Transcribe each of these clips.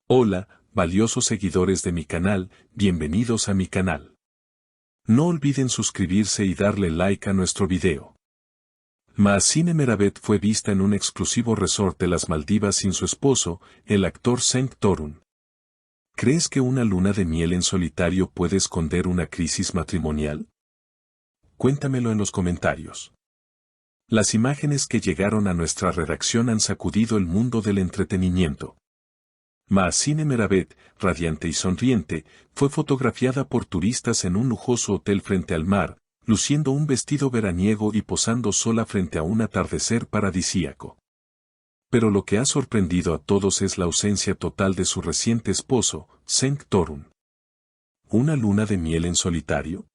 Hola, valiosos seguidores de mi canal, bienvenidos a mi canal. No olviden suscribirse y darle like a nuestro video. Mahsine Meravet fue vista en un exclusivo resort de las Maldivas sin su esposo, el actor Cenk Torun. ¿Crees que una luna de miel en solitario puede esconder una crisis matrimonial? Cuéntamelo en los comentarios. Las imágenes que llegaron a nuestra redacción han sacudido el mundo del entretenimiento. Mahsine Meravet, radiante y sonriente, fue fotografiada por turistas en un lujoso hotel frente al mar, luciendo un vestido veraniego y posando sola frente a un atardecer paradisíaco. Pero lo que ha sorprendido a todos es la ausencia total de su reciente esposo, Cenk Torun. ¿Una luna de miel en solitario?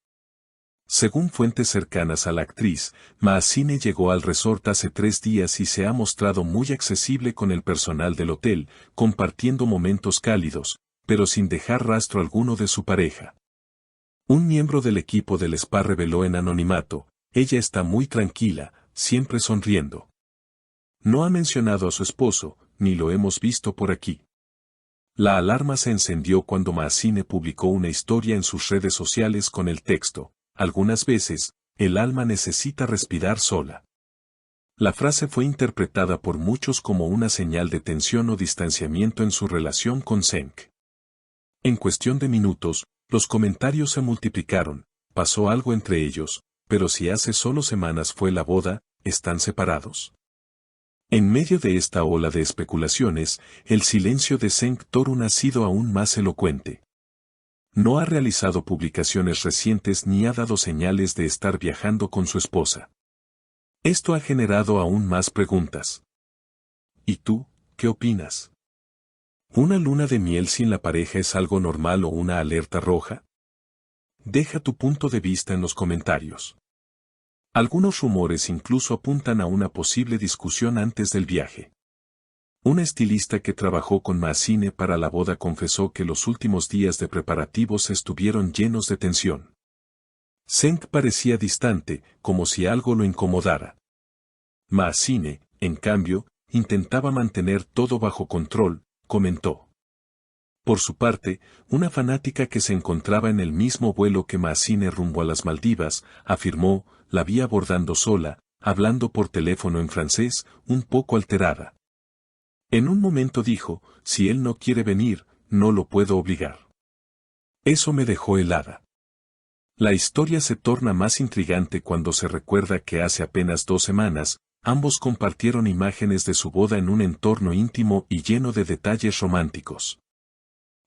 Según fuentes cercanas a la actriz, Mahsine llegó al resort hace 3 días y se ha mostrado muy accesible con el personal del hotel, compartiendo momentos cálidos, pero sin dejar rastro alguno de su pareja. Un miembro del equipo del spa reveló en anonimato: ella está muy tranquila, siempre sonriendo. No ha mencionado a su esposo, ni lo hemos visto por aquí. La alarma se encendió cuando Mahsine publicó una historia en sus redes sociales con el texto: algunas veces, el alma necesita respirar sola. La frase fue interpretada por muchos como una señal de tensión o distanciamiento en su relación con Cenk. En cuestión de minutos, los comentarios se multiplicaron: pasó algo entre ellos, pero si hace solo semanas fue la boda, ¿están separados? En medio de esta ola de especulaciones, el silencio de Cenk Torun ha sido aún más elocuente. No ha realizado publicaciones recientes ni ha dado señales de estar viajando con su esposa. Esto ha generado aún más preguntas. ¿Y tú, qué opinas? ¿Una luna de miel sin la pareja es algo normal o una alerta roja? Deja tu punto de vista en los comentarios. Algunos rumores incluso apuntan a una posible discusión antes del viaje. Una estilista que trabajó con Mahsine para la boda confesó que los últimos días de preparativos estuvieron llenos de tensión. Cenk parecía distante, como si algo lo incomodara. Mahsine, en cambio, intentaba mantener todo bajo control, comentó. Por su parte, una fanática que se encontraba en el mismo vuelo que Mahsine rumbo a las Maldivas, afirmó: la vi abordando sola, hablando por teléfono en francés, un poco alterada. En un momento dijo: si él no quiere venir, no lo puedo obligar. Eso me dejó helada. La historia se torna más intrigante cuando se recuerda que hace apenas 2 semanas, ambos compartieron imágenes de su boda en un entorno íntimo y lleno de detalles románticos.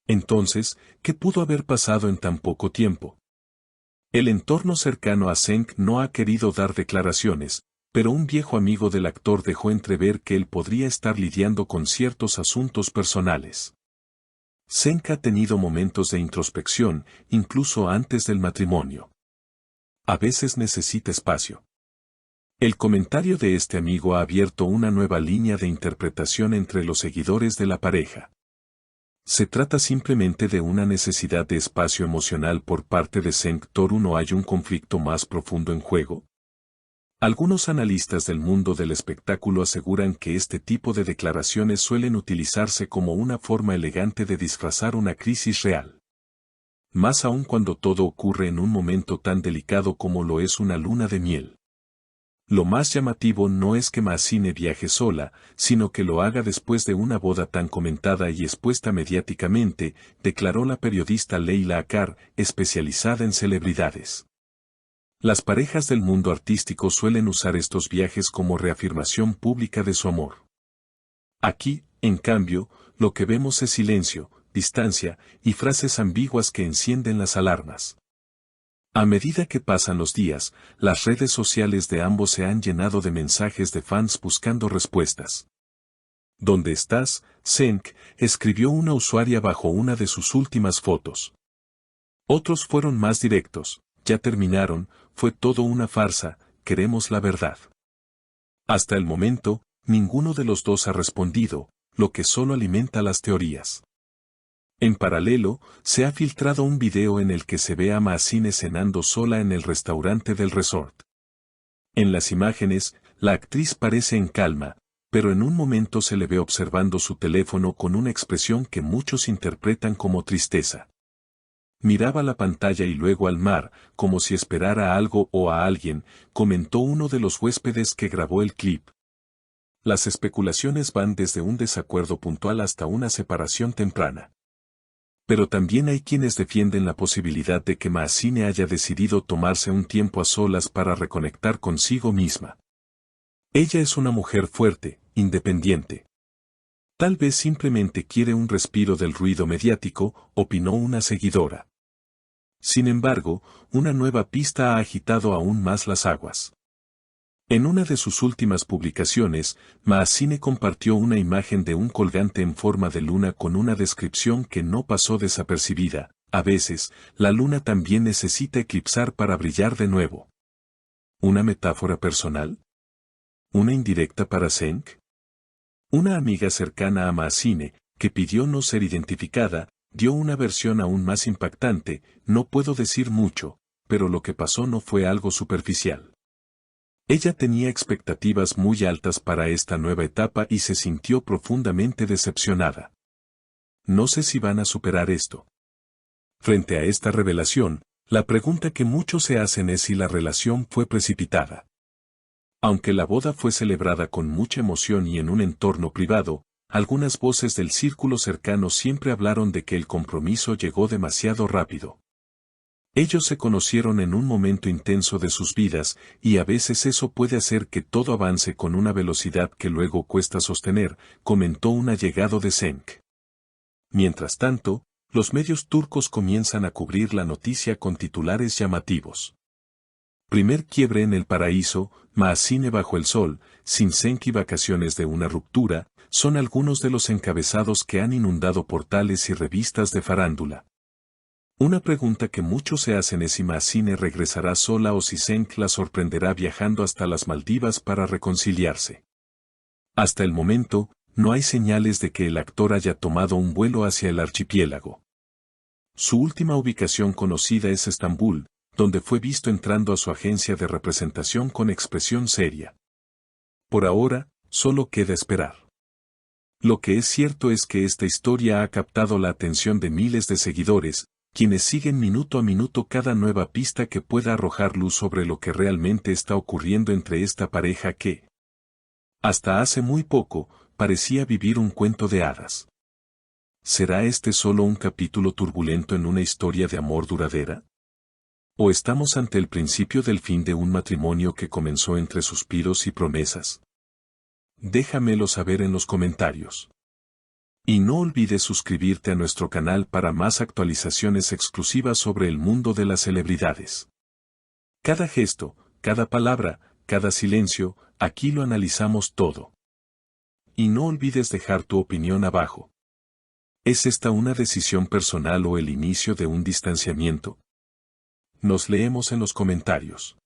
Entonces, ¿qué pudo haber pasado en tan poco tiempo? El entorno cercano a Cenk no ha querido dar declaraciones, pero un viejo amigo del actor dejó entrever que él podría estar lidiando con ciertos asuntos personales. Cenk ha tenido momentos de introspección, incluso antes del matrimonio. A veces necesita espacio. El comentario de este amigo ha abierto una nueva línea de interpretación entre los seguidores de la pareja. ¿Se trata simplemente de una necesidad de espacio emocional por parte de Cenk Torun o hay un conflicto más profundo en juego? Algunos analistas del mundo del espectáculo aseguran que este tipo de declaraciones suelen utilizarse como una forma elegante de disfrazar una crisis real. Más aún cuando todo ocurre en un momento tan delicado como lo es una luna de miel. Lo más llamativo no es que Mahsine viaje sola, sino que lo haga después de una boda tan comentada y expuesta mediáticamente, declaró la periodista Leila Akar, especializada en celebridades. Las parejas del mundo artístico suelen usar estos viajes como reafirmación pública de su amor. Aquí, en cambio, lo que vemos es silencio, distancia y frases ambiguas que encienden las alarmas. A medida que pasan los días, las redes sociales de ambos se han llenado de mensajes de fans buscando respuestas. ¿Dónde estás, Cenk?, escribió una usuaria bajo una de sus últimas fotos. Otros fueron más directos: ya terminaron, fue todo una farsa, queremos la verdad. Hasta el momento, ninguno de los dos ha respondido, lo que solo alimenta las teorías. En paralelo, se ha filtrado un video en el que se ve a Mahsine cenando sola en el restaurante del resort. En las imágenes, la actriz parece en calma, pero en un momento se le ve observando su teléfono con una expresión que muchos interpretan como tristeza. Miraba la pantalla y luego al mar, como si esperara a algo o a alguien, comentó uno de los huéspedes que grabó el clip. Las especulaciones van desde un desacuerdo puntual hasta una separación temprana. Pero también hay quienes defienden la posibilidad de que Maazine haya decidido tomarse un tiempo a solas para reconectar consigo misma. Ella es una mujer fuerte, independiente. Tal vez simplemente quiere un respiro del ruido mediático, opinó una seguidora. Sin embargo, una nueva pista ha agitado aún más las aguas. En una de sus últimas publicaciones, Maazine compartió una imagen de un colgante en forma de luna con una descripción que no pasó desapercibida. A veces, la luna también necesita eclipsar para brillar de nuevo. ¿Una metáfora personal? ¿Una indirecta para Senk? Una amiga cercana a Maazine, que pidió no ser identificada, dio una versión aún más impactante. No puedo decir mucho, pero lo que pasó no fue algo superficial. Ella tenía expectativas muy altas para esta nueva etapa y se sintió profundamente decepcionada. No sé si van a superar esto. Frente a esta revelación, la pregunta que muchos se hacen es si la relación fue precipitada. Aunque la boda fue celebrada con mucha emoción y en un entorno privado, algunas voces del círculo cercano siempre hablaron de que el compromiso llegó demasiado rápido. Ellos se conocieron en un momento intenso de sus vidas, y a veces eso puede hacer que todo avance con una velocidad que luego cuesta sostener, comentó un allegado de Senk. Mientras tanto, los medios turcos comienzan a cubrir la noticia con titulares llamativos. Primer quiebre en el paraíso, Maazine bajo el sol, sin Senk y vacaciones de una ruptura, son algunos de los encabezados que han inundado portales y revistas de farándula. Una pregunta que muchos se hacen es si Maazine regresará sola o si Senk la sorprenderá viajando hasta las Maldivas para reconciliarse. Hasta el momento, no hay señales de que el actor haya tomado un vuelo hacia el archipiélago. Su última ubicación conocida es Estambul, donde fue visto entrando a su agencia de representación con expresión seria. Por ahora, solo queda esperar. Lo que es cierto es que esta historia ha captado la atención de miles de seguidores, quienes siguen minuto a minuto cada nueva pista que pueda arrojar luz sobre lo que realmente está ocurriendo entre esta pareja que, hasta hace muy poco, parecía vivir un cuento de hadas. ¿Será este solo un capítulo turbulento en una historia de amor duradera? ¿O estamos ante el principio del fin de un matrimonio que comenzó entre suspiros y promesas? Déjamelo saber en los comentarios. Y no olvides suscribirte a nuestro canal para más actualizaciones exclusivas sobre el mundo de las celebridades. Cada gesto, cada palabra, cada silencio, aquí lo analizamos todo. Y no olvides dejar tu opinión abajo. ¿Es esta una decisión personal o el inicio de un distanciamiento? Nos leemos en los comentarios.